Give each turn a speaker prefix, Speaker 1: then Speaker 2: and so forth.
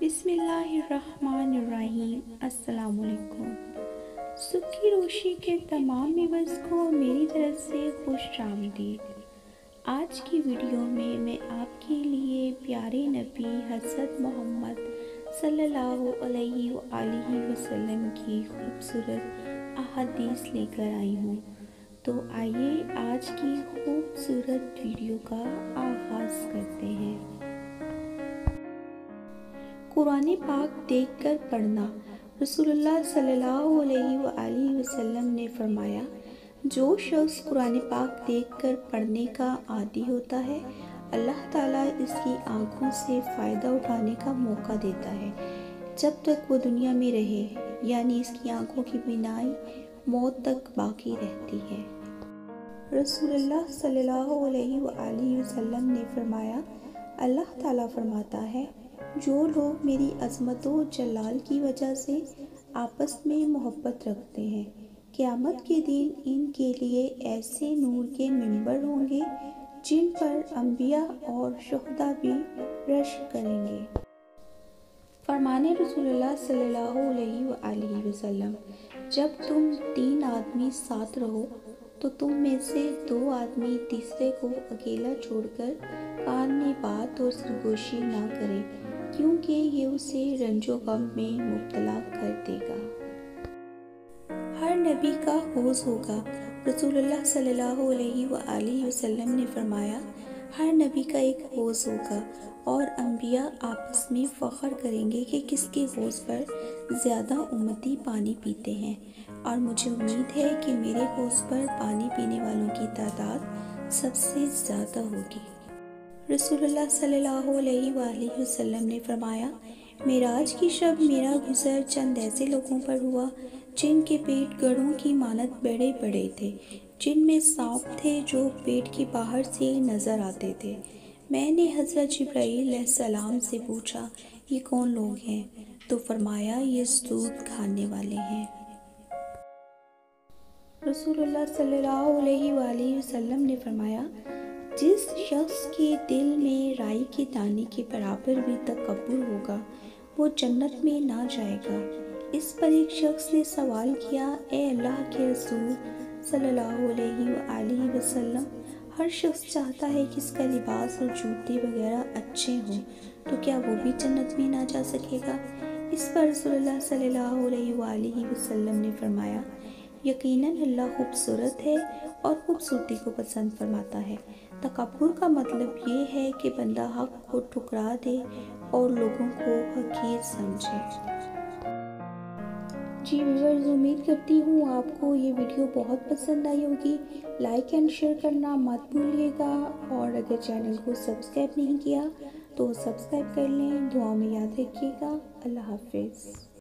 Speaker 1: بسم اللہ الرحمن الرحیم۔ السلام علیکم۔ صبح کی روشنی کے تمام ویورز کو میری طرف سے خوش آمدید۔ آج کی ویڈیو میں آپ کے لیے پیارے نبی حضرت محمد صلی اللہ علیہ وآلہ وسلم کی خوبصورت احادیث لے کر آئی ہوں۔ تو آئیے آج کی خوبصورت ویڈیو کا آغاز کرتے ہیں۔ قرآن پاک دیکھ کر پڑھنا۔ رسول اللہ صلی اللہ علیہ وآلہ وسلم نے فرمایا، جو شخص قرآن پاک دیکھ کر پڑھنے کا عادی ہوتا ہے، اللہ تعالیٰ اس کی آنکھوں سے فائدہ اٹھانے کا موقع دیتا ہے جب تک وہ دنیا میں رہے، یعنی اس کی آنکھوں کی بینائی موت تک باقی رہتی ہے۔ رسول اللہ صلی اللہ علیہ وآلہ وسلم نے فرمایا، اللہ تعالیٰ فرماتا ہے، جو لوگ میری عظمت و جلال کی وجہ سے آپس میں محبت رکھتے ہیں، قیامت کے دن ان کے لیے ایسے نور کے منبر ہوں گے جن پر انبیاء اور شہداء بھی رشک کریں گے۔ فرمان رسول اللہ صلی اللہ علیہ وآلہ وسلم، جب تم 3 آدمی ساتھ رہو تو تم میں سے 2 آدمی تیسرے کو اکیلا چھوڑ کر کان میں بات اور سرگوشی نہ کریں، کیونکہ یہ اسے رنج و غم میں مبتلا کر دے گا۔ ہر نبی کا حوض ہوگا۔ رسول اللہ صلی اللہ علیہ وآلہ وسلم نے فرمایا، ہر نبی کا ایک حوض ہوگا اور انبیاء آپس میں فخر کریں گے کہ کس کے حوض پر زیادہ امتی پانی پیتے ہیں، اور مجھے امید ہے کہ میرے حوض پر پانی پینے والوں کی تعداد سب سے زیادہ ہوگی۔ رسول اللہ صلی اللہ علیہ وآلہ وسلم نے فرمایا، معراج کی شب میرا گزر چند ایسے لوگوں پر ہوا جن کے پیٹ گڑھوں کی مانند بڑے بڑے تھے، جن میں سانپ تھے جو پیٹ کے باہر سے نظر آتے تھے۔ میں نے حضرت جبرائیل علیہ السلام سے پوچھا، یہ کون لوگ ہیں؟ تو فرمایا، یہ سود کھانے والے ہیں۔ رسول اللہ صلی اللہ علیہ وآلہ وسلم نے فرمایا، جس شخص کے دل میں رائی کے دانے کے برابر بھی تکبر ہوگا، وہ جنت میں نہ جائے گا۔ اس پر ایک شخص نے سوال کیا، اے اللہ کے رسول صلی اللہ علیہ وآلہ وسلم، ہر شخص چاہتا ہے کہ اس کا لباس اور جوتے وغیرہ اچھے ہوں، تو کیا وہ بھی جنت میں نہ جا سکے گا؟ اس پر رسول اللہ صلی اللہ علیہ وآلہ وسلم نے فرمایا، یقیناً اللہ خوبصورت ہے اور خوبصورتی کو پسند فرماتا ہے۔ تکبر کا مطلب یہ ہے کہ بندہ حق کو ٹھکرا دے اور لوگوں کو حقیر سمجھے۔ جی ویورز، امید کرتی ہوں آپ کو یہ ویڈیو بہت پسند آئی ہوگی۔ لائک اینڈ شیئر کرنا مت بھولیے گا، اور اگر چینل کو سبسکرائب نہیں کیا تو سبسکرائب کر لیں۔ دعا میں یاد رکھیے گا۔ اللہ حافظ۔